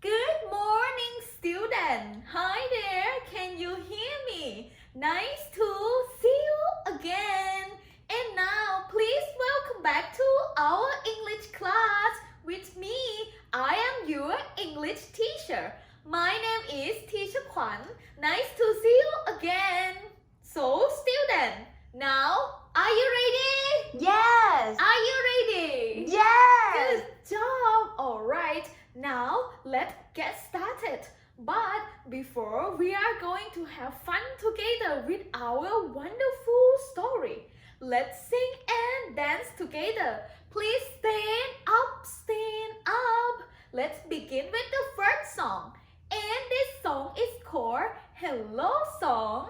Good morning, student. Hi there. Can you hear me? Nice to see you again. And now, please welcome back to our English class. With me, I am your English teacher. My name is Teacher Kwan. Nice to see you again. So, student, now, are you ready? Yes! Are you ready? Yes! Good job! Alright, now let's get started. But before we are going to have fun together with our wonderful story, let's sing and dance together. Please stand up, stand up. Let's begin with the first song. And this song is called Hello Song.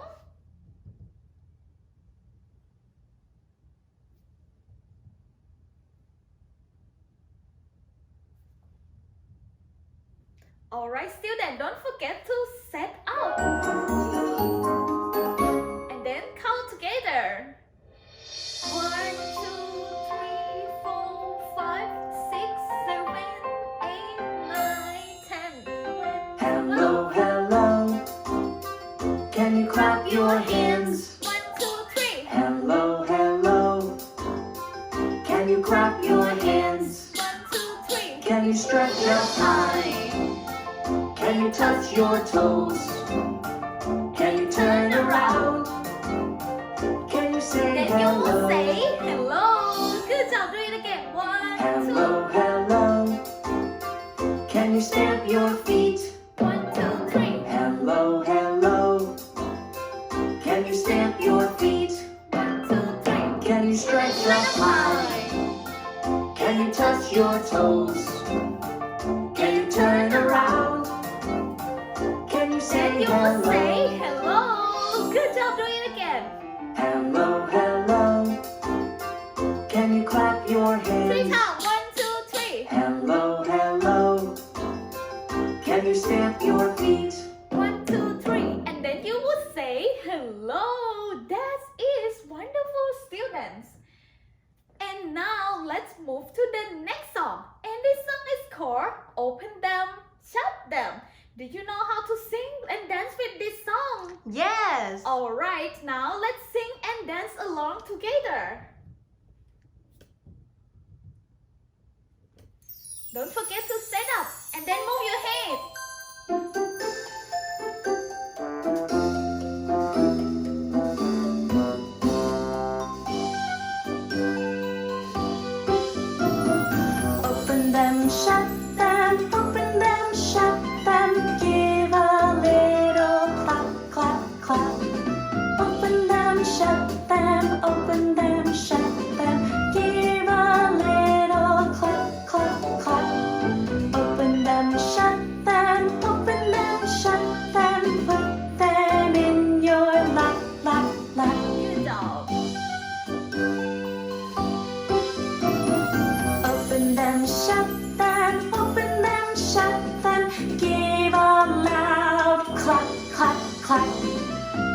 Alright, students, don't forget to set up. And then count together. 1, 2, 3, 4, 5, 6, 7, 8, 9, 10, 11. Hello, hello. Can you clap your hands? 1, 2, 3. Hello, hello. Can you clap your hands? 1, 2, 3. Can you stretch up high? Can you touch your toes? Can you turn around? Can you say Then you will hello? say hello. Good job, do it again. 1, 2, Hello, hello. Can you stamp your feet? 1, 2, 3. Hello, hello. Can you stamp your feet? 1, 2, 3. Can you stretch up high? Can you touch your toes? Can you turn around? Can you say Then you will say hello? hello. Good job, do it again. Hello, hello. Can you clap your 3 hands? times. 1, 2, 3. Hello, hello. Can you stamp your feet? 1, 2, 3. And then you will say hello. That is wonderful, students. And now let's move to the next song. And this song is called Open Them, Shut Them. Did you know how to sing and dance with this song? Yes! Alright, now let's sing and dance along together. Don't forget to stand up and then move your head. Open them, shut them, open them, shut them. Give a little clap, clap, clap. Open them, shut them, open them, shut them. Give a little clap, clap, clap. Open them, shut them, open them, shut them. Put them in your lap, lap, lap. Good job. Open them, shut them, open them, shut them. Give a loud clap, clap, clap.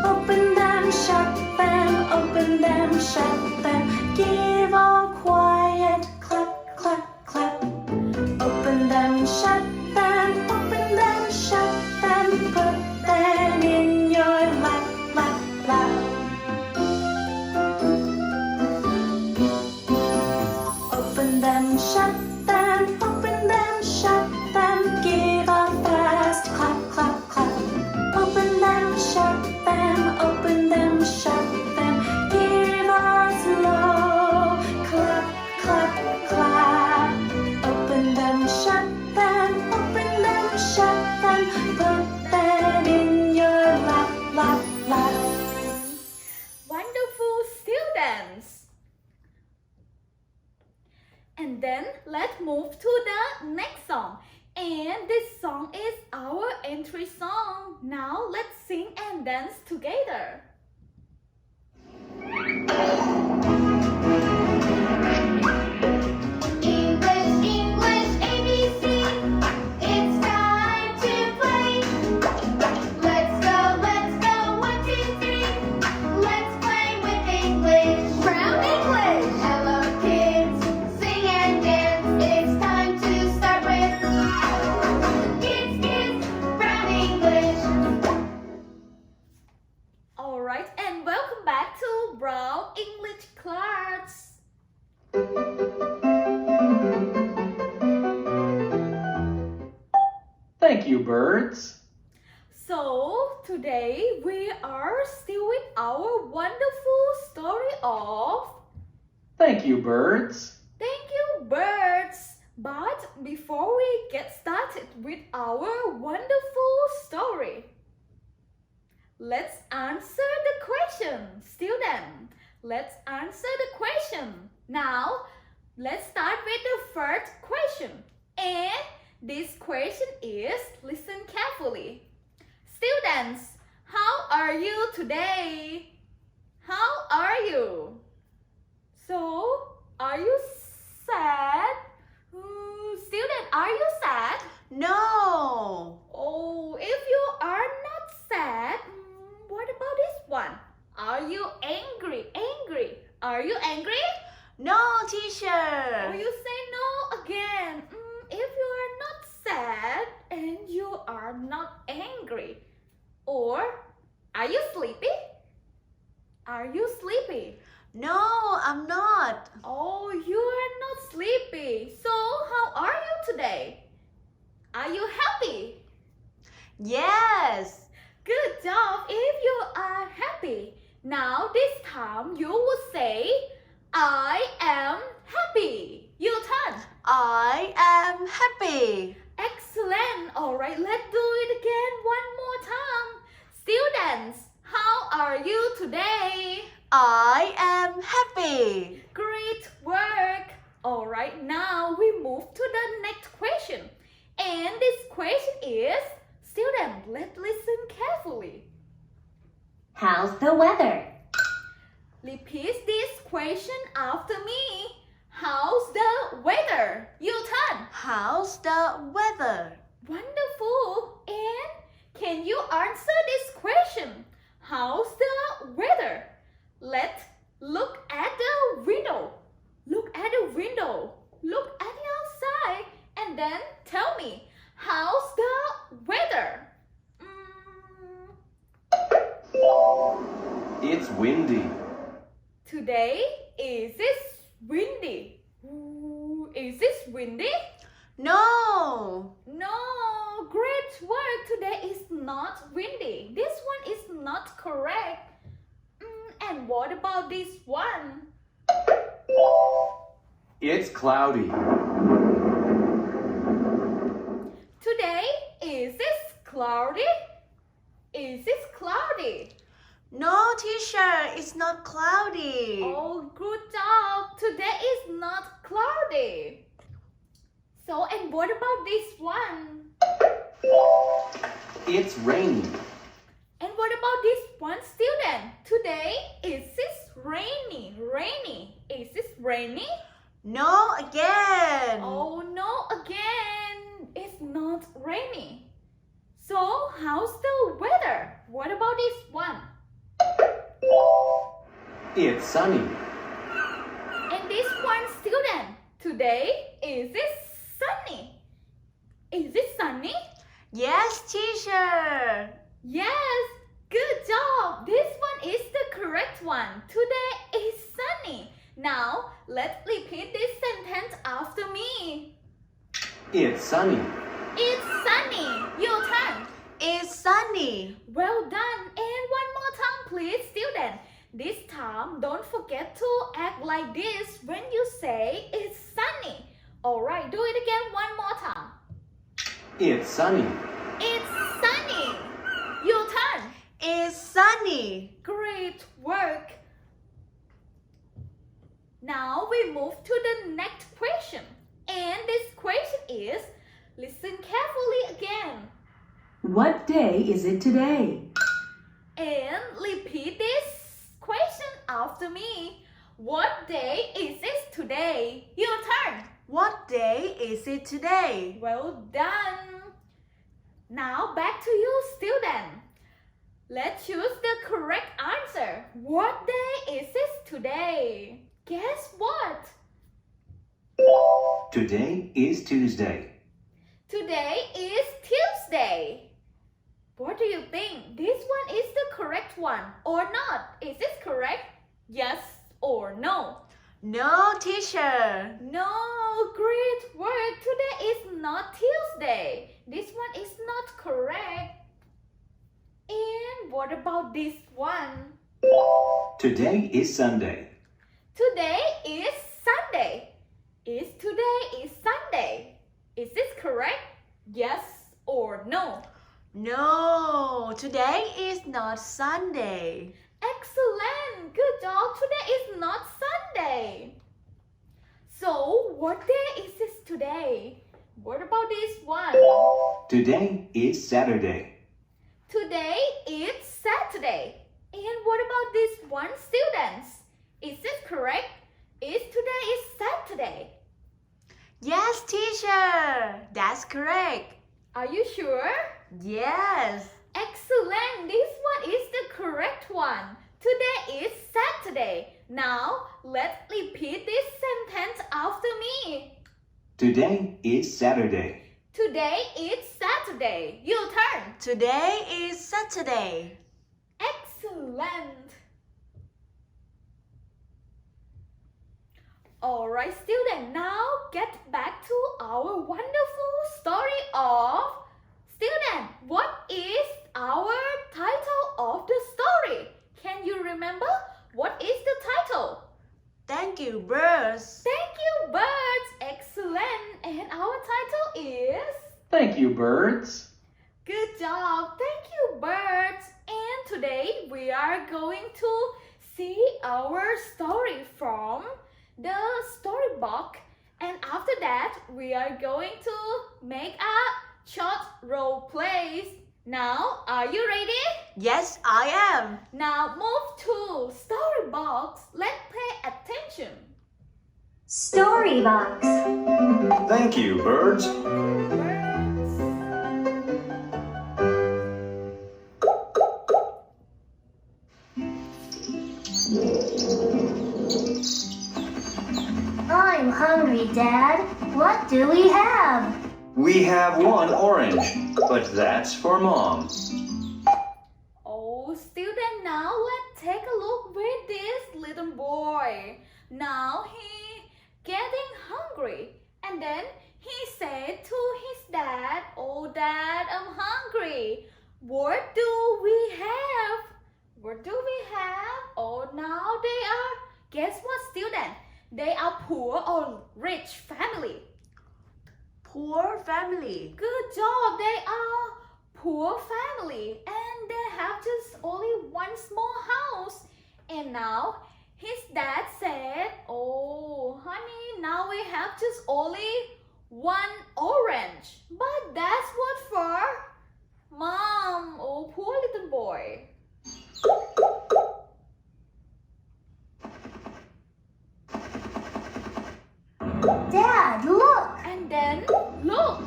Open them, shut them, open them, shut them. Give a quiet clap, clap, clap. Open them, shut them, open them, shut them. Put them in your lap, lap, lap. Open them, shut them, open them, shut them. Give a fast clap, clap, clap. Open them, shut them, open them, shut them. Give a slow clap, clap, clap. Open them, shut them, open them, shut them. Put them in your lap, lap, lap. Wonderful, students. And then let's move to the next song. And this song is our entry song. Now let's sing and dance together. English, English, ABC. It's time to play. Let's go, 1, 2, 3. Let's play with English. Brown English. Hello, kids. Sing and dance. It's time to start with. It's Thank you, birds. So today we are still with our wonderful story of Thank you, birds. Thank you, birds. But before we get started with our wonderful story, let's answer the question. Student, let's answer the question. Now, let's start with the first question. And this question is, listen carefully. Students, how are you today? How are you? So, are you sad? Student, are you sad? No. Oh, if you are not sad, what about this one? Are you angry? Angry? Are you angry? No, Oh, teacher. you say no again. If you are not sad and you are not angry, or are you sleepy? Are you sleepy? No, I'm not. Oh, you are not sleepy. So, how are you today? Are you happy? Yes. Good job if you are happy. Now, this time you will say, I am happy. Your turn. I am happy. Excellent. Alright, let's do it again one more time. Students, how are you today? I am happy. Great work. Alright, now we move to the next question. And this question is, students, let's listen carefully. How's the weather? Repeat this question after me. How's the weather? Your turn. How's the weather? Wonderful. And can you answer this question? How's the weather? Let's look at the window. Look at the window. Look at the outside. And then tell me, how's the weather? It's windy. Today, is it windy? Is this windy? No. No, great work. Today is not windy. This one is not correct. And what about this one? It's cloudy. Today, is this cloudy? Is this cloudy? No, teacher, it's not cloudy. Oh, good job. Today is not cloudy. So, and what about this one? It's rainy. And what about this one, student? Today, is this rainy? Rainy. Is this rainy? No again. Oh, no, again. It's not rainy. So, how's the weather? What about this one? It's sunny. And this one, student. Today, is it sunny? Is it sunny? Yes, teacher. Yes, good job. This one is the correct one. Today is sunny. Now, let's repeat this sentence after me. It's sunny. It's sunny. Your turn. It's sunny. Well done. And one more time, please, student. This time, don't forget to act like this when you say it's sunny. Alright, do it again one more time. It's sunny. It's sunny. Your turn. It's sunny. Great work. Now we move to the next question. And this question is, listen carefully again. What day is it today? And repeat this question after me. What day is it today? Your turn. What day is it today? Well done. Now back to you, student. Let's choose the correct answer. What day is it today? Guess what? Today is Tuesday. Today is Tuesday. What do you think? This one is the correct one or not? Is this correct? Yes or no? No, teacher. No, great work. Today is not Tuesday. This one is correct. And what about this one? Today is Sunday. Today is Sunday. Today is Sunday. Is this correct? Yes or no? No, today is not Sunday. Excellent. Good job. Today is not Sunday. So, what day is this today? What about this one? Today is Saturday. Today is Saturday. And what about this one, students? Is this correct? Today is Saturday. Yes, teacher. That's correct. Are you sure? Yes. Excellent. This one is the correct one. Today is Saturday. Now, let's repeat this sentence after me. Today is Saturday. Today is Saturday. Your turn. Today is Saturday. Excellent. Alright, student, now get back to our wonderful story of student. What is our title of the story? Can you remember? What is the title? Thank you, birds. Thank you, birds. Excellent. And our title is Thank you, birds. Good job. Thank you, birds. And today we are going to see our story from the storybook. And after that, we are going to make a short role plays. Now, are you ready? Yes, I am. Now move to storybox. Let's pay attention. Storybox. Thank you, birds. Birds. I'm hungry, Dad. What do we have? We have one orange, but that's for Mom. Oh, student, now let's take a look with this little boy. Now he getting hungry, and then he said to his dad, "Oh, Dad, I'm hungry. What do we have? What do we have?" Oh, now they are. Guess what, student? They are poor or rich family. Poor family. Good job. They are poor family and they have just only one small house. And now his dad said, "Oh, honey, now we have just only one orange." But that's what for Mom. Oh, poor little boy. Dad, look! And then look.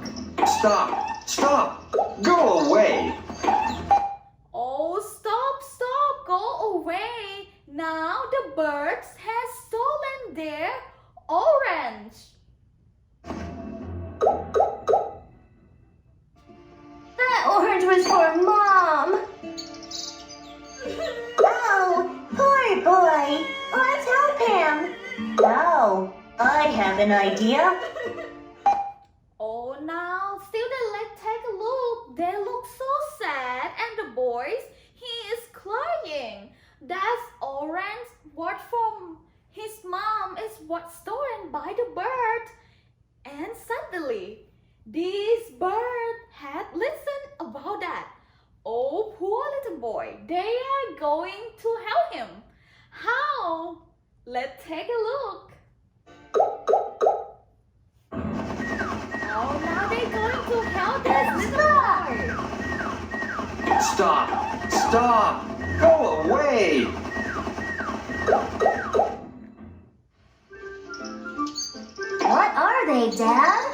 Stop! Stop! Go away! Oh, stop, stop, go away. Now the birds have stolen their orange. That orange was for Mom! Oh, poor boy! Let's help him! No, I have an idea. Oh, now, student, let's take a look. They look so sad, and the boys, he is crying. That's orange. What from his mom is what stolen by the bird. And suddenly, this bird had listened about that. Oh, poor little boy. They are going to help him. How? Let's take a look. Oh, now they're going to help this little boy. Stop! Stop! Go away! What are they, Dad?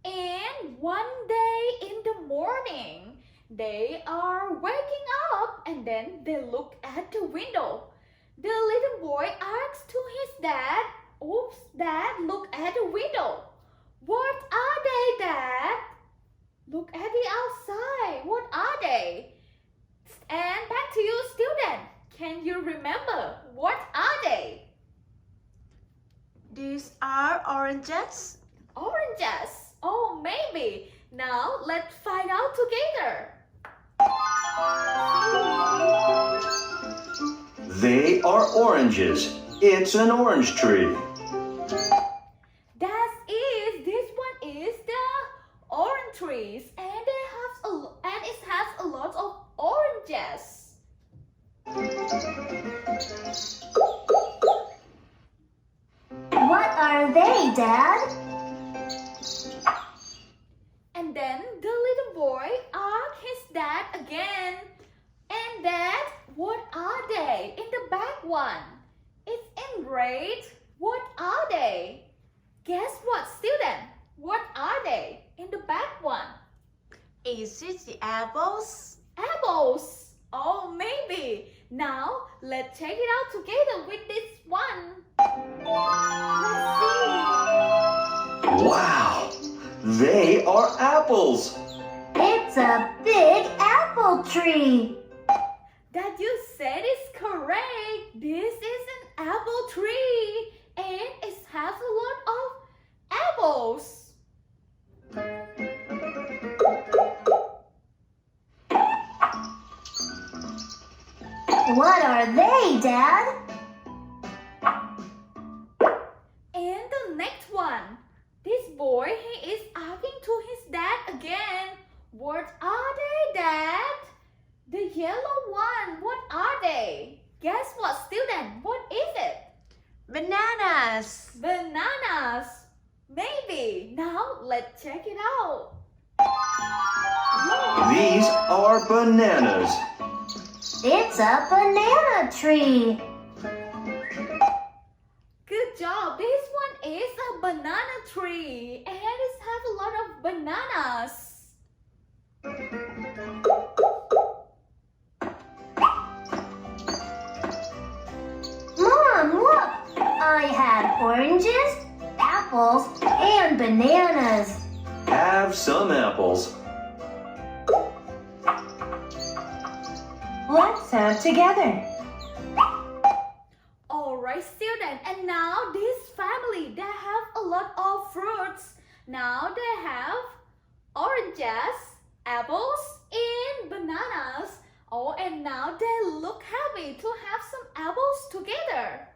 And one day in the morning, they are waking up and then they look at the window. The little boy asks to his dad, "Oops, Dad, look at the window. What are they, Dad? Look at the outside. What are they?" And back to you, student. Can you remember? What are they? These are oranges. Oranges. Oh, maybe. Now let's find out together. They are oranges. It's an orange tree. That is, this one is the orange trees, and it has a lot of oranges. What are they, Dad? And then the little boy asked his dad again. And Dad, what are they in the back one? It's in red. What are they? Guess what, student? What are they in the back one? Is it the apples? Apples. Oh, maybe. Now let's check it out together with this one. Let's see. Wow! They are apples. It's a big apple tree. That you said is correct. This is an apple tree and it has a lot of apples. What are they, Dad? And the next one. This boy, he is asking to his dad again. What are they, Dad? The yellow one, what are they? Guess what, student? What is it? Bananas. Bananas. Maybe. Now let's check it out. These are bananas. It's a banana tree. Good job. This one is a banana tree and it has a lot of bananas. Mom, look! I had oranges, apples, and bananas. Have some apples. Let's have together. Alright, student, and now this family, they have a lot of fruits. Now they have oranges, apples, and bananas. Oh, and now they look happy to have some apples together.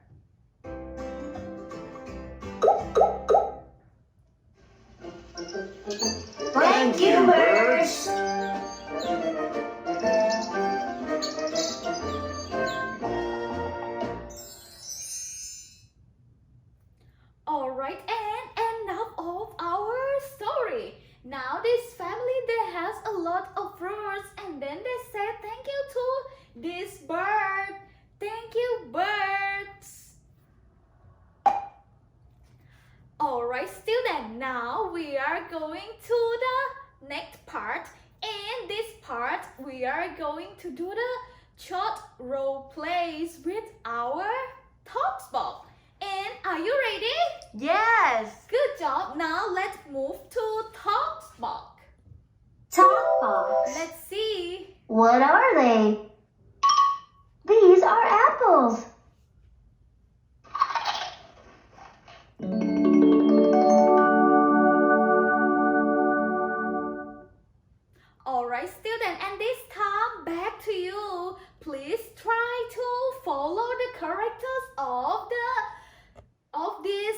Thank you, birds. Alright, and enough of our story. Now this family, they has a lot of fruits, and then they said thank you to this bird. Thank you, birds. Alright, student, now we are going to the next part. And this part, we are going to do the short role plays with our talk box. And are you ready? Yes. Good job. Now let's move to talk box. Talk box. Let's see. What are they? These are apples. Alright, student, and this time back to you. Please try to follow the characters of these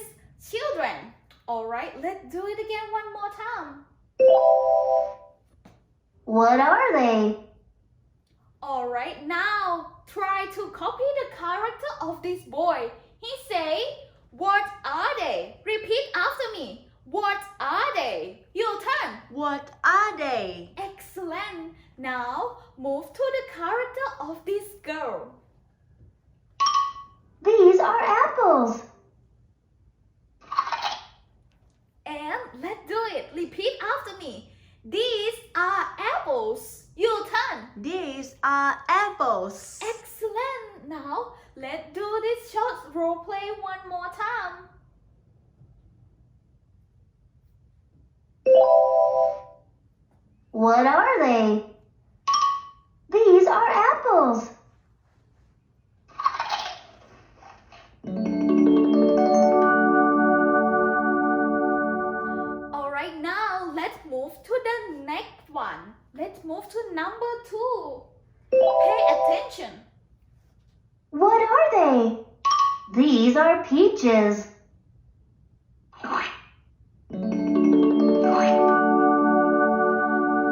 children. Alright, let's do it again one more time. What are they? Alright, now try to copy the character of this boy. He say, what are they? Repeat after me. What are they? Your turn. What are they? Excellent. Now move to the character of this girl. These are apples. And let's do it. Repeat after me. These are apples. Your turn. These are apples. Excellent. Now let's do this short role play one more time. What are they? These are apples. Alright, now next one. Let's move to number 2. Pay attention. What are they? These are peaches.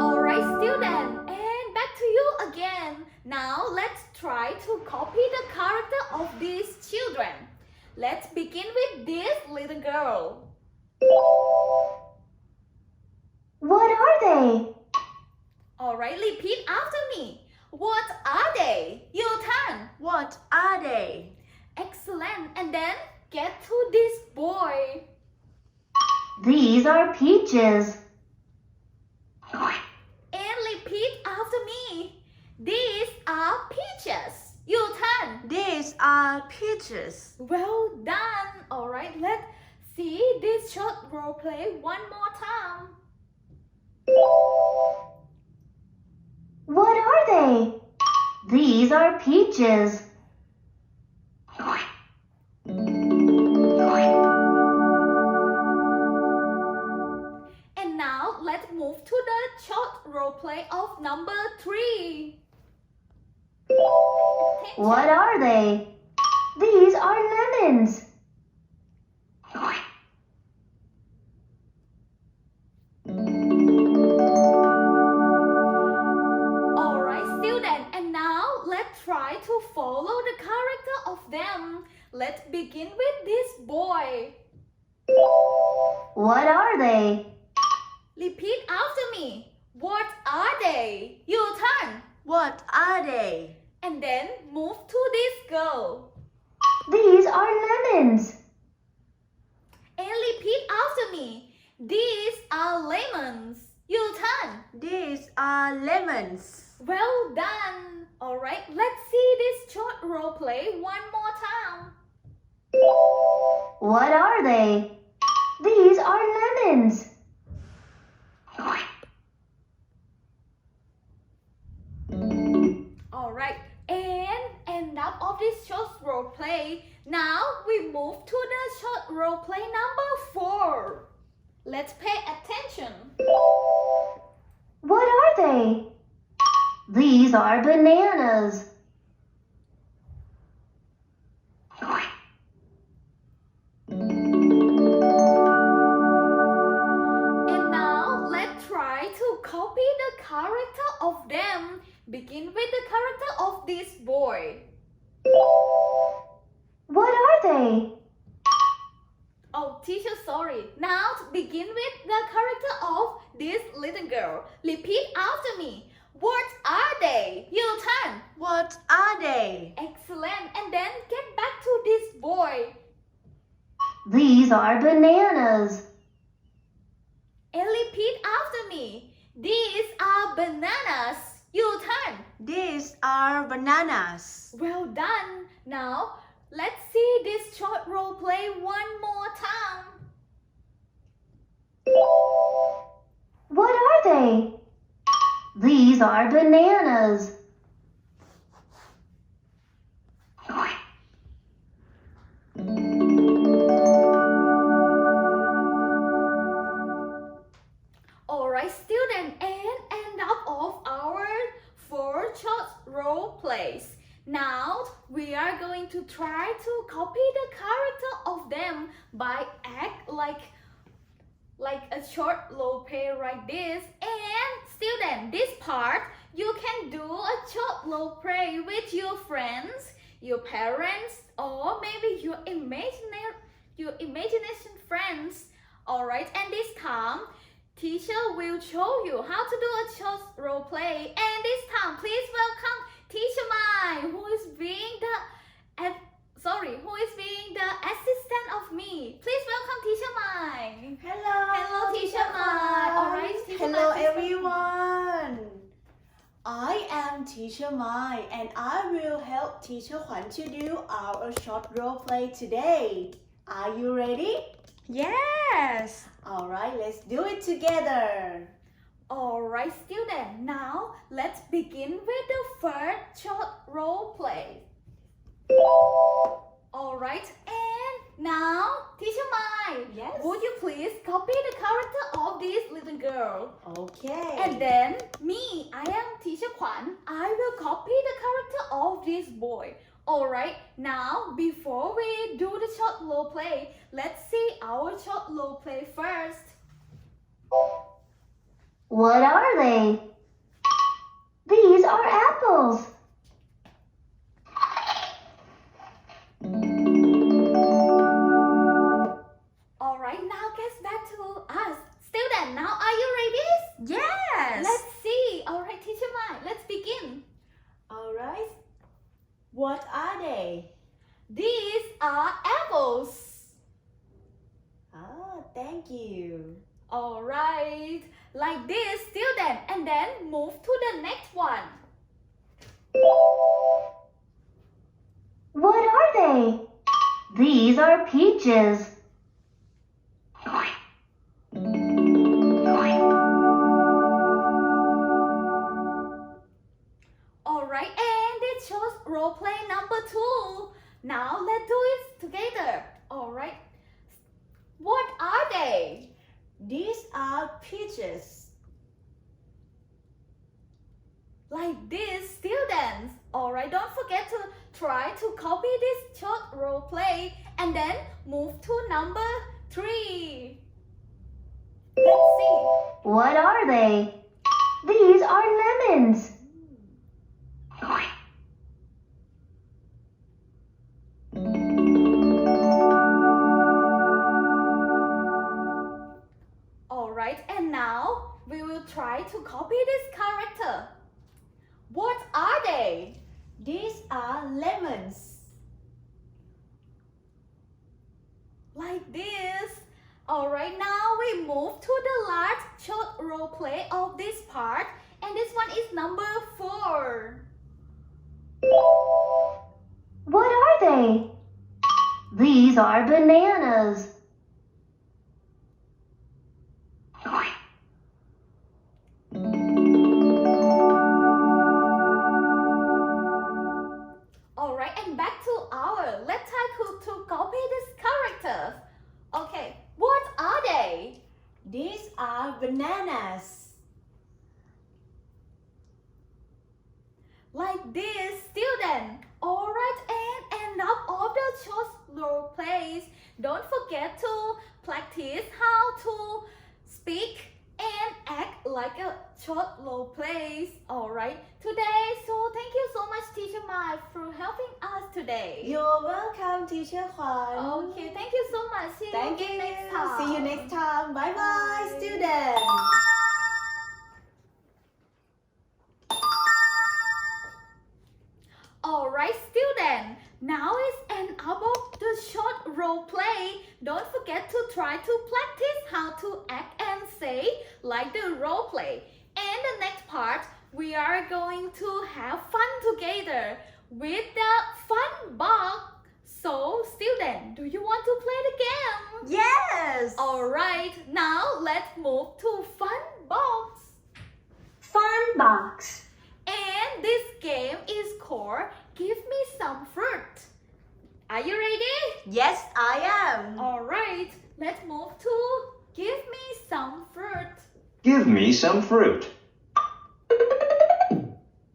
Alright, student, and back to you again. Now let's try to copy the character of these children. Let's begin with this little girl. What are they? Alright, repeat after me. What are they? Your turn. What are they? Excellent. And then get to this boy. These are peaches. And repeat after me. These are peaches. Your turn. These are peaches. Well done. Alright, let's see this short role play one more time. What are they? These are peaches. And now let's move to the short role play of number 3. What are they? These are lemons. Alright, student, and now let's try to follow the character of them. Let's begin with this boy. What are they? Repeat after me. What are they? Your turn. What are they? And then move to this girl. These are lemons. And repeat after me. These are lemons. Your turn. These are lemons. Well done. Alright, let's see this short role play one more time. What are they? These are lemons. Alright, and enough of this short role play. Now we move to the short role play number 4. Let's pay attention. What are they? These are bananas. And now let's try to copy the character of them. Begin with the character of this boy. What are they? Oh, teacher, sorry. Now begin with the character of this little girl. Repeat after me. What are they? Your turn. What are they? Excellent. And then get back to this boy. These are bananas. And repeat after me. These are bananas. Your turn. These are bananas. Well done. Now, let's see this short role play one more time. What are they? These are bananas. Alright, student, and end up of our 4 short role plays. Now, we are going to try to copy the character of them by act like a short role play like this. And student, this part, you can do a short role play with your friends, your parents, or maybe your imagination friends. Alright, and this time, teacher will show you how to do a short role play. And this time, please welcome Teacher Mai, who is being the assistant of me. Please welcome Teacher Mai. Hello. Hello, Teacher Mai. Alright, Teacher Hello, Mai, please everyone. I am Teacher Mai, and I will help Teacher Huan to do our short role play today. Are you ready? Yes. Alright, let's do it together. Alright, student. Now, let's begin with the first short role play. Alright, and now, Teacher Mai, Yes. Would you please copy the character of this little girl? Okay. And then me, I am teacher Kwan. I will copy the character of this boy. Alright, now before we do the short role play, let's see our short role play first. What are they? These are apples. Alright, now gets back to us. Student, now are you ready? Yes. Let's see. Alright, teacher Mai, let's begin. Alright. What are they? These are apples. Ah, thank you. Alright, like this, student, and then move to the next one. What are they? These are peaches. Alright, and it shows role play number 2. Now let's do it together. Alright. What are they? These are peaches. Like this, students. Alright, don't forget to try to copy this short role play and then move to number 3. Let's see. What are they? These are lemons. Alright, and now we will try to copy this character. What are they? These are lemons. Like this. Alright, now we move to the last short role play of this part, and this one is number 4. What are they? These are bananas. Alright, and back to our. Let's try to copy this character. Okay, what are they? These are bananas. Like this, student. Alright, and end up of the short role plays. Don't forget to practice how to speak and act like a short role plays. Alright, today. So thank you so much, Teacher Mai, for helping us today. You're welcome, Teacher Kwan. Okay, thank you so much. See Thank you you. next time. See you next time. Bye bye, Bye. students. Alright, student. Now is an about the short role play. Don't forget to try to practice how to act and say like the role play. And the next part, we are going to have fun together with the fun box. So, student, do you want to play the game? Yes. Alright, now let's move to fun box. Fun box. And this game is called Give Me Some Fruit. Are you ready? Yes, I am. Alright, let's move to Give Me Some Fruit. Give me some fruit.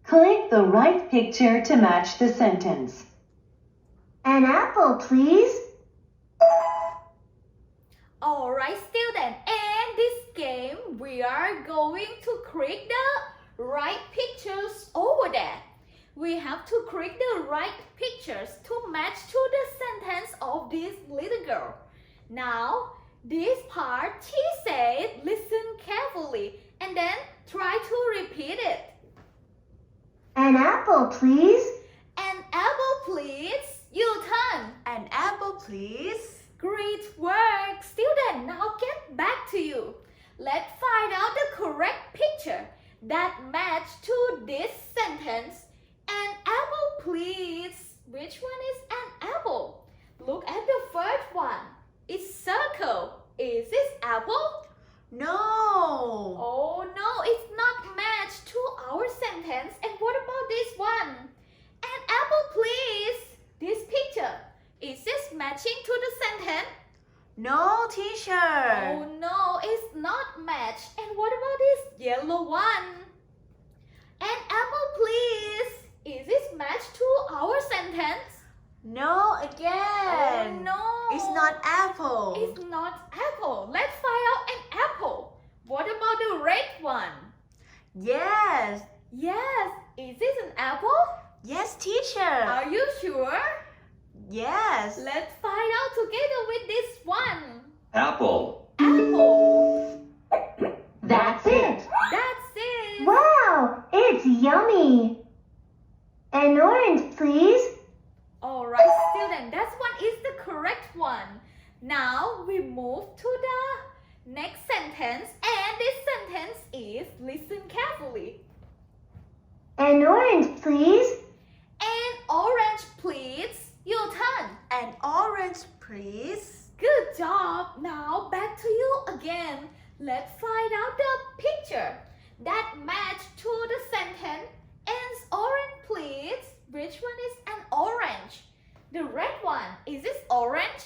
Click the right picture to match the sentence. An apple, please. Alright, student, and this game we are going to click the right pictures over there. We have to click the right pictures to match to the sentence of this little girl. Now, this part she said, listen carefully and then try to repeat it. An apple, please. An apple, please. Your turn. An apple, please. Great work, student. Now get back to you. Let's find out the correct picture that match to this sentence. An apple, please. Which one is an apple? Look at the first one. It's circle. Is this apple? No. Oh no, it's not matched to our sentence. And what about this one? An apple, please. This picture. Is this matching to the sentence? No, teacher. Oh no, it's not match. And what about this yellow one? An apple, please. Is this match to our sentence? No, again. Oh no. It's not apple. It's not apple. Let's find out an apple. What about the red one? Yes. Yes. Is this an apple? Yes, teacher. Are you sure? Yes. Let's find out together with this one. Apple. Apple. That's it. That's it. Wow, it's yummy. An orange, please. Alright, student, that one is the correct one. Now we move to the next sentence, and this sentence is listen carefully. An orange, please. An orange, please. Your turn. An orange, please. Good job. Now back to you again. Let's find out the picture that match to the sentence. An orange, please. Which one is an orange? The red one. Is this orange?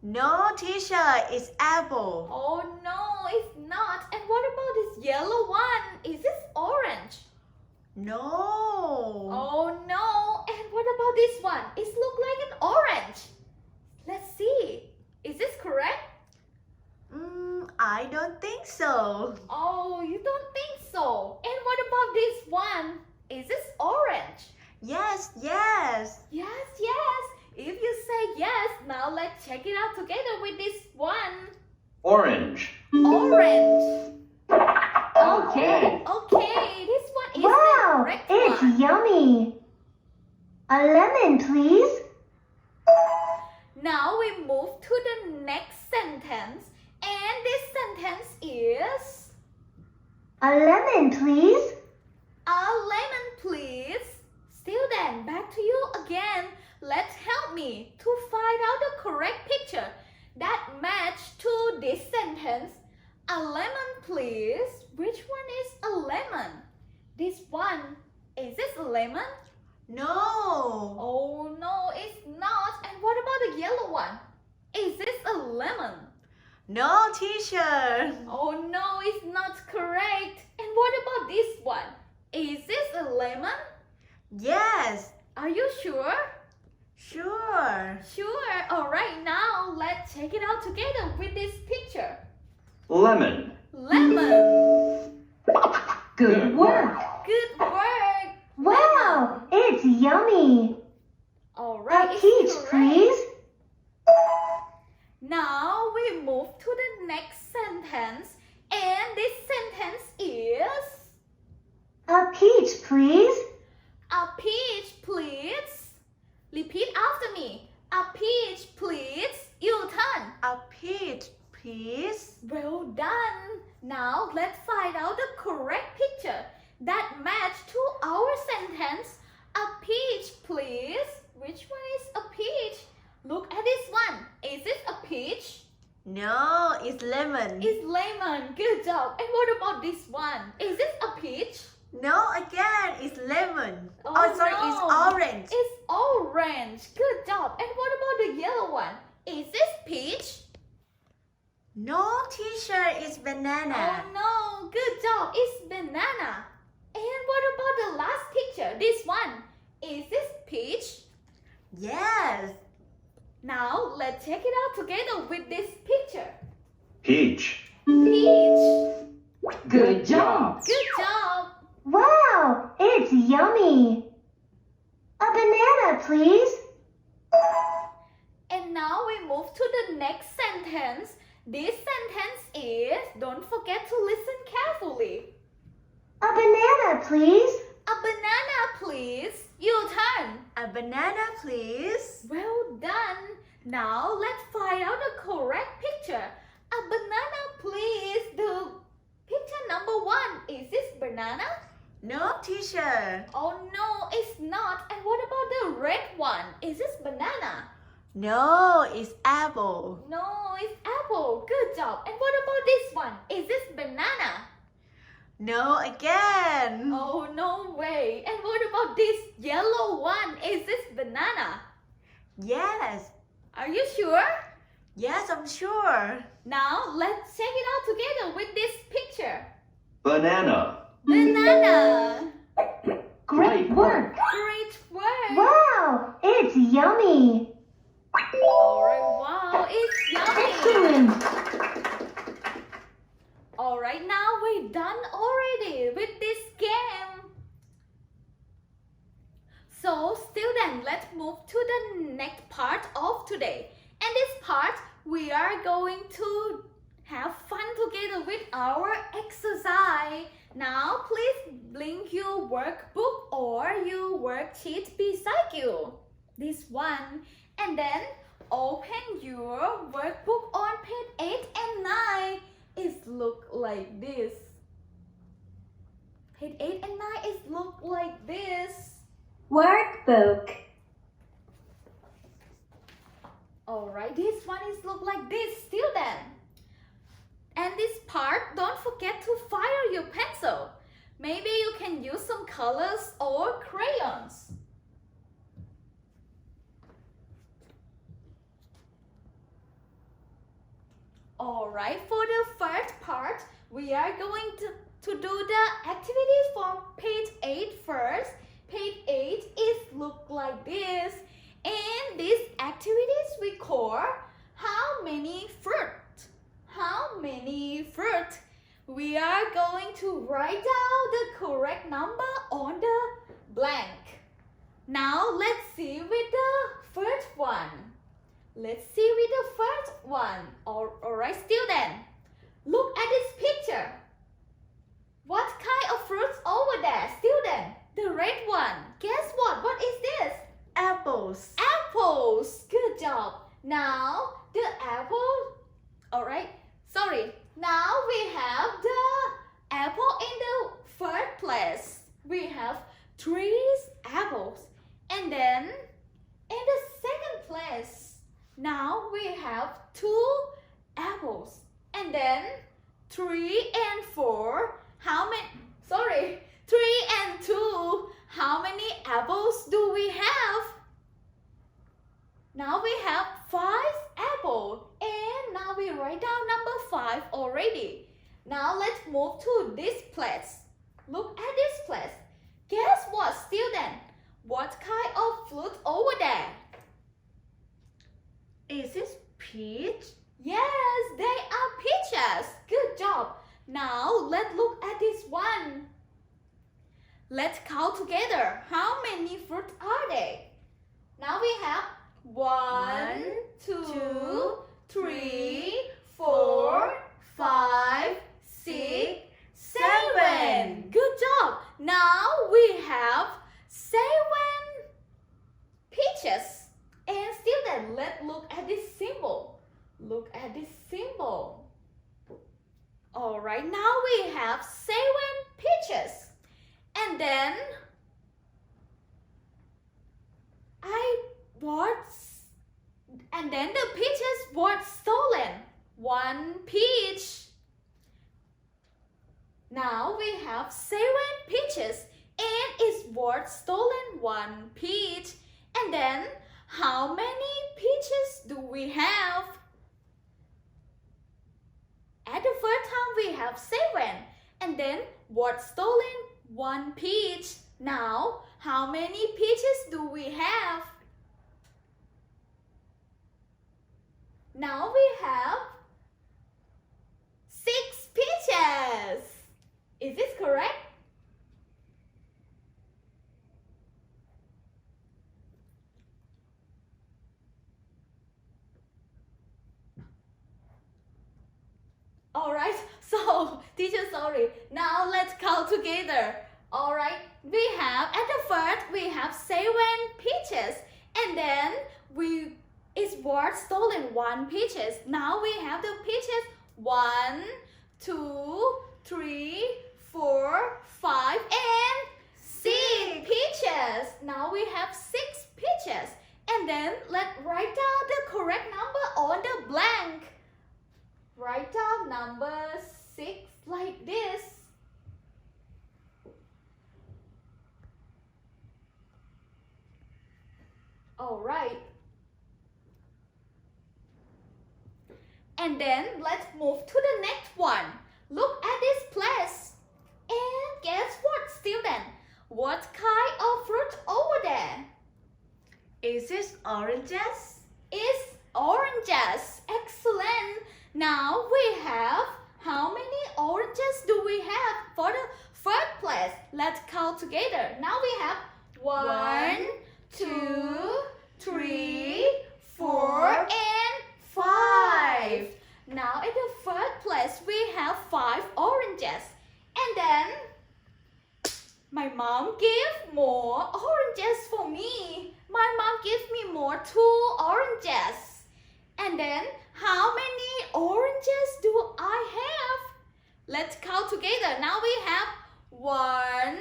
No, teacher. It's apple. Oh no, it's not. And what about this yellow one? Is this orange? No. Oh no. And what about this one? It looks like an orange. Let's see. Is this correct? I don't think so. Oh, you don't think so. And what about this one? Is this orange? Yes, yes. Yes, yes. If you say yes, now let's check it out together with this one. Orange. Orange. Okay. Okay, this one is the Wow, correct it's one. yummy. A lemon, please. Now we move to the next sentence. And this sentence is A lemon, please. a lemon, please. Student, back to you again. Let's help me to find out the correct picture that match to this sentence. A lemon, please. Which one is a lemon? This one. Is this a lemon? No. Oh no, it's not. And what about the yellow one? Is this a lemon? No, teacher. Oh no, it's not correct. And what about this one? Is this a lemon? Yes. Are you sure? Sure. Sure. Alright, now let's check it out together with this picture. Lemon. Lemon. Good work. Good work. Wow, it's yummy. Alright, A it's peach, correct. please. Now we move to the next sentence. And this sentence is A peach, please. a peach, please. Repeat after me. A peach, please. Your turn. A peach, please. Well done. Now let's find out the correct picture that match to our sentence. A peach, please. Which one is a peach? Look at this one. Is it a peach? No, it's lemon. It's lemon. Good job. And what about this one? Is it a peach? No, again, it's lemon. Oh, sorry, no. it's orange. It's orange. Good job. And what about the yellow one? Is this peach? No, teacher, it's banana. Oh no. Good job. It's banana. And what about the last picture? This one. Is this peach? Yes. Now let's check it out together with this picture. Peach. Peach. Good job. Good job. Wow, it's yummy. A banana, please. And now we move to the next sentence. This sentence is, don't forget to listen carefully. A banana, please. A banana, please. Your turn. A banana, please. Well done. Now let's find out the correct picture. A banana, please. The picture number one. Is this banana? No, teacher. Oh no, it's not. And what about the red one? Is this banana? No, it's apple. No, it's apple. Good job. And what about this one? Is this banana? No, again. Oh, no way. And what about this yellow one? Is this banana? Yes. Are you sure? Yes, I'm sure. Now let's check it out together with this picture. Banana. Banana. Great work! Great work. Wow, it's yummy. Alright, wow, it's yummy. Excellent! Alright, now we're done already with this game. So, students, let's move to the next part of today. And this part, we are going to have fun together with our exercise. Now, please bring your workbook or your worksheet beside you. This one. And then open your workbook on page 8 and 9. It look like this. Page 8 and 9 is look like this. Workbook. Alright, this one is look like this, student. And this part, don't forget to fire your pencil. Maybe you can use some colors or crayons. Alright, for the first part, we are going to do the activities from page 8 first. Page 8 is look like this. And these activities we call how many fruit? How many fruit? We are going to write down the correct number on the blank. Now let's see with the first one. Let's see with the first one. Alright, student. Look at this picture. What kind of fruits over there, student? The red one. Guess what? What is this? Apples. Apples. Good job. Now the apple. Alright. Sorry. Now we have the apple in the first place. We have 3 apples. And then in the second place, now we have 2 apples. And then 3 and 4. How many? Sorry. 3 and 2. How many apples do we have? Now we have 5 apples. And now we write down number 5 already. Now let's move to this place. Look at this place. Guess what, student? What kind of fruit over there? Is this peach? Yes, they are peaches. Good job. Now let's look at this one. Let's count together. How many fruits are they? Now we have 1, 2, 3, 4, 5, 6, 7. Good job. Now we have 7 peaches. And student, let's look at this symbol. Look at this symbol. Alright, now we have 7 peaches. And then the peaches were stolen. 1 peach. Now we have 7 peaches and it's worth stolen 1 peach. And then how many peaches do we have? At the first time we have 7 and then worth stolen 1 peach. Now how many peaches do we have? Now we have 6 peaches. Is this correct? Alright, so teacher, sorry. Now let's count together. Alright, we have at the first we have 7 peaches and then it's worth stolen 1 peaches. Now we have the peaches 1, 2, 3, 4, 5 and 6 peaches. Now we have 6 peaches. And then let's write down the correct number on the blank. Write down number 6 like this. Alright. And then let's move to the next one. Look at this place. And guess what, student? What kind of fruit over there? Is this oranges? It's oranges. Excellent. Now we have, how many oranges do we have for the third place? Let's count together. Now we have 1, 2, 3, 4, and 5. Now in the third place we have 5 oranges. And then my mom gave more oranges for me. My mom gives me more 2 oranges. And then how many oranges do I have? Let's count together. Now we have 1,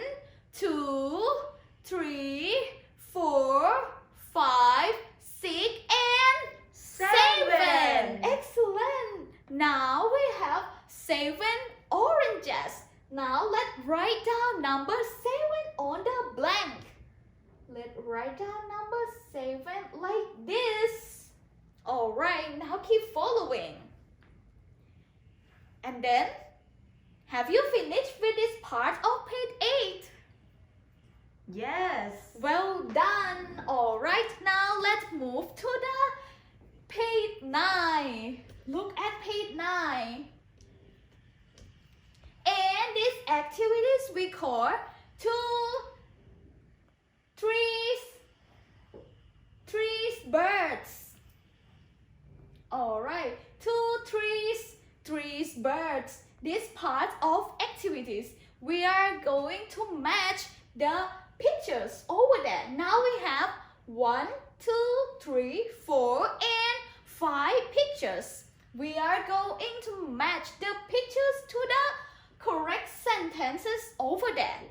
2, 3, 4, 5, 6, and 7. Excellent. Now we have 7 oranges. Now let's write down number 7 on the blank. Let's write down number 7 like this. Alright, now keep following. And then, have you finished with this part of page 8? Yes. Well done. Alright, now let's move to the page 9. Look at page 9. And these activities we call 2 trees, birds. Alright, 2 trees, birds. This part of activities, we are going to match the pictures over there. Now we have 1, 2, 3, 4, and 5 pictures. We are going to match the pictures to the correct sentences over there.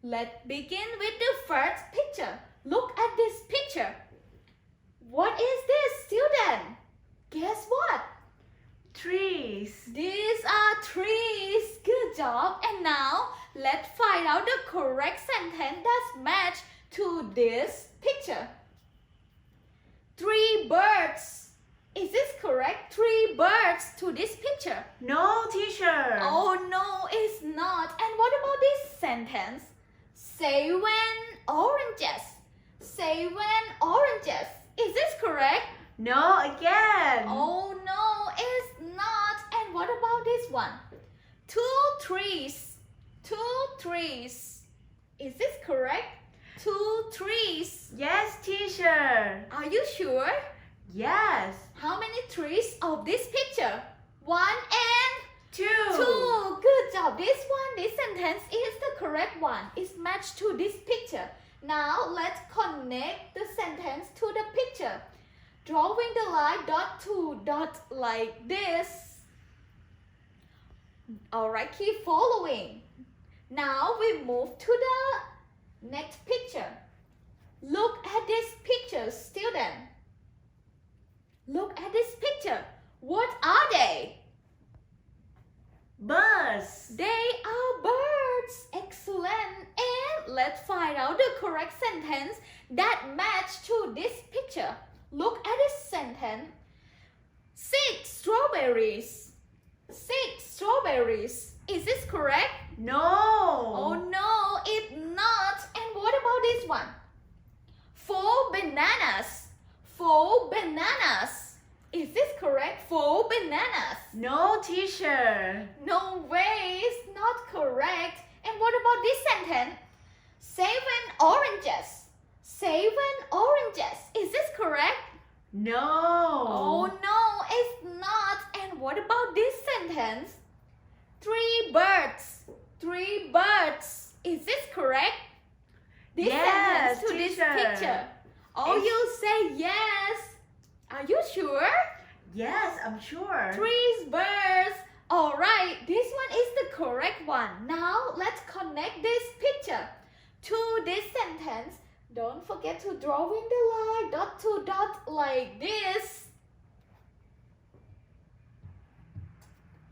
Let's begin with the first picture. Look at this picture. What is this, student? Guess what? Trees. These are trees. Good job. And now let's find out the correct sentence that's matched to this picture. 3 birds. Is this correct? 3 birds to this picture. No, teacher. Oh no, it's not. And what about this sentence? 7 oranges. 7 oranges. Is this correct? No, again. Oh no, it's not. And what about this one? 2 trees. 2 trees. Is this correct? 2 trees. Yes, teacher. Are you sure? Yes. How many trees of this picture? 1 and 2. 2. Good job. This sentence is the correct one. It's matched to this picture. Now let's connect the sentence to the picture. Drawing the line dot to dot like this. Alright, keep following. Now we move to the next picture. Look at this picture, student. Look at this picture. What are they? Birds. They are birds. Excellent. And let's find out the correct sentence that match to this picture. Look at this sentence. 6 strawberries. 6 strawberries. Is this correct? No. Oh no, it's not. And what about this one? 4 bananas. 4 bananas. Is this correct? 4 bananas. No, teacher. No way, it's not correct. And what about this sentence? 7 oranges. 7 oranges. Is this correct? No. Oh no, it's not. And what about this sentence? 3 birds. 3 birds. Is this correct? This Yes, sentence to this teacher. picture. Oh, you say yes. Are you sure? Yes, I'm sure. 3 birds. Alright, this one is the correct one. Now let's connect this picture to this sentence. Don't forget to draw in the line dot to dot like this.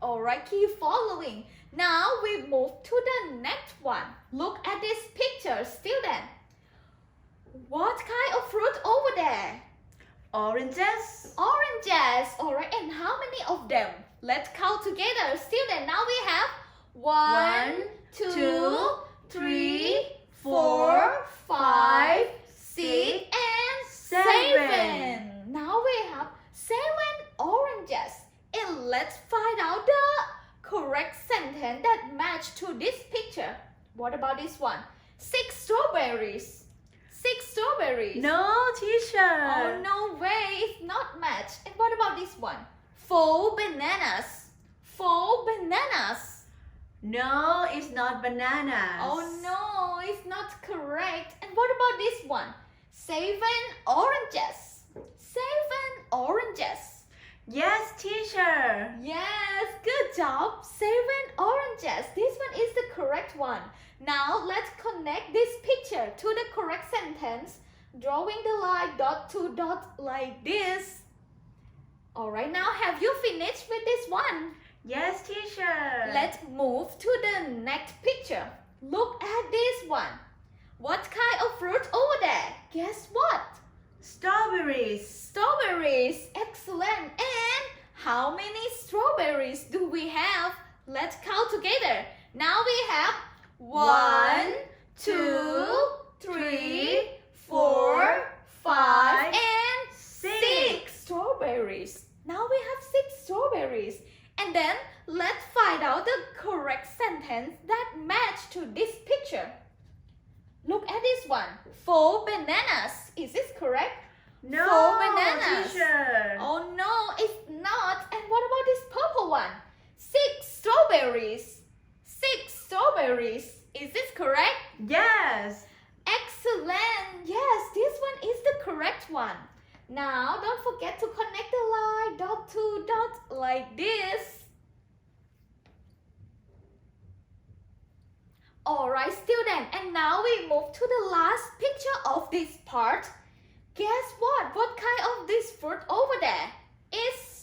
Alright, keep following. Now we move to the next one. Look at this picture, student. What kind of fruit over there? Oranges. Oranges. Alright, and how many of them? Let's count together. Student, now we have 1, 2, 3, 4, 5, 6, and 7. Now we have 7 oranges. And let's find out the correct sentence that match to this picture. What about this one? 6 strawberries. 6 strawberries. No, teacher. Oh, no way. It's not match. And what about this one? 4 bananas. 4 bananas. No, it's not bananas. Oh no, it's not correct. And what about this one? 7 oranges. 7 oranges. Yes, teacher. Yes, good job. 7 oranges. This one is the correct one. Now let's connect this picture to the correct sentence, drawing the line dot to dot like this. Alright, now have you finished with this one? Yes, teacher. Let's move to the next picture. Look at this one. What kind of fruit over there? Guess what? Strawberries. Strawberries. Excellent. And how many strawberries do we have? Let's count together. Now we have 1, 2, 3, 4, 5, and 6 strawberries. Now we have 6 strawberries. And then let's find out the correct sentence that match to this picture. Look at this one. 4 bananas. Is this correct? No, 4 bananas. teacher. Oh no, it's not. And what about this purple one? 6 strawberries. 6 strawberries. Is this correct? Yes. Excellent. Yes, this one is the correct one. Now, don't forget to connect the line dot to dot like this. Alright, student, and now we move to the last picture of this part. Guess what? What kind of this fruit over there? It's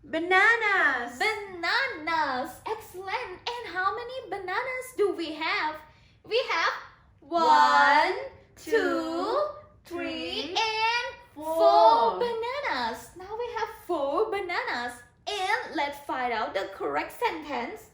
Bananas. bananas. Excellent. And how many bananas do we have? We have 1, 2, 3, and 4 bananas. Now we have 4 bananas. And let's find out the correct sentence.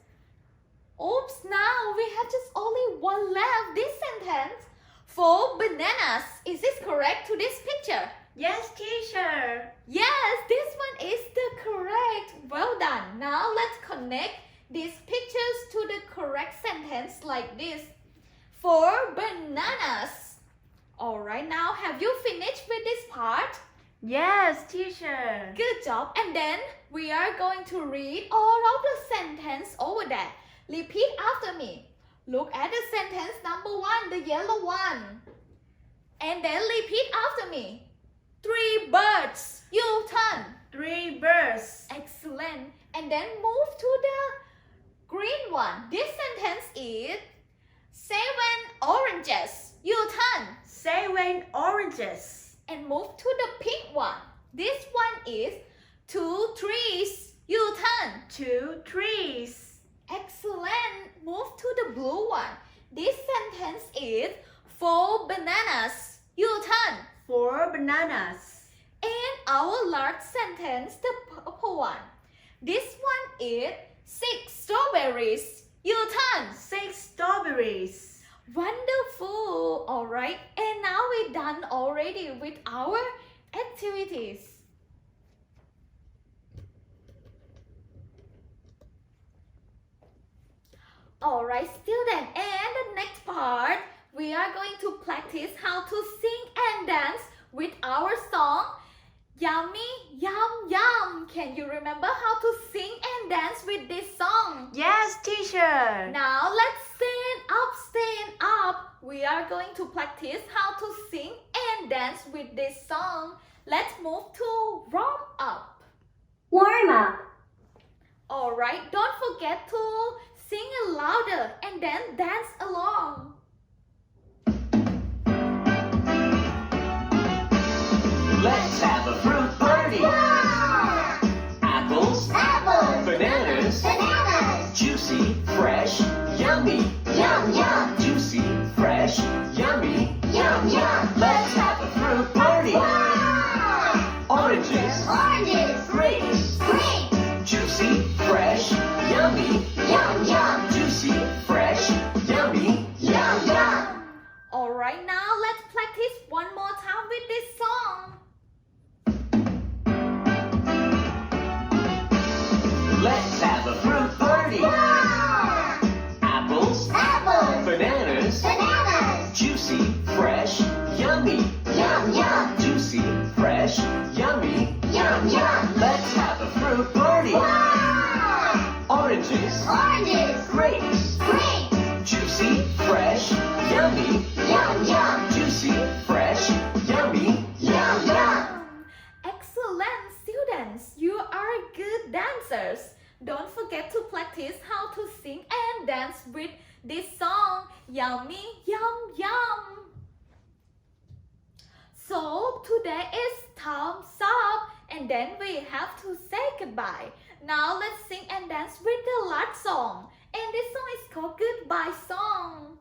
Oops, now we have just only one left. This sentence. 4 bananas. Is this correct to this picture? Yes, teacher. Yes, this one is the correct. Well done. Now let's connect these pictures to the correct sentence like this. 4 bananas. Alright, now have you finished with this part? Yes, teacher. Good job. And then we are going to read all of the sentence over there. Repeat after me. Look at the sentence number 1, the yellow one. And then repeat after me. 3 birds. You turn. 3 birds. Excellent. And then move to the green one. This sentence is 7 oranges. You turn. 7 oranges. And move to the pink one. This one is 2 trees. You turn. 2 trees. Excellent. Move to the blue one. This sentence is 4 bananas. You turn. 4 bananas. And our last sentence, the purple one. This one is 6 strawberries. You turn. 6 strawberries. Wonderful. Alright. And now we're done already with our activities. Alright, student, and the next part, we are going to practice how to sing and dance with our song, Yummy Yum Yum. Can you remember how to sing and dance with this song? Yes, teacher. Now let's stand up. We are going to practice how to sing and dance with this song. Let's move to warm up. Warm up. Alright, don't forget to sing it louder and then dance along. Let's have a fruit party. Apples, bananas, juicy, fresh, yummy. Juicy, fresh, yummy. Let's have a fruit party. Oranges, grapes, juicy, fresh. Oranges. Grapes. Grapes. Juicy, fresh, yummy. Yum, yum. Juicy, fresh, yummy. Yum, yum. Excellent students, you are good dancers. Don't forget to practice how to sing and dance with this song, Yummy Yum Yum. So today is time's up and then we have to say goodbye. Now let's sing and dance with the last song. And this song is called Goodbye Song.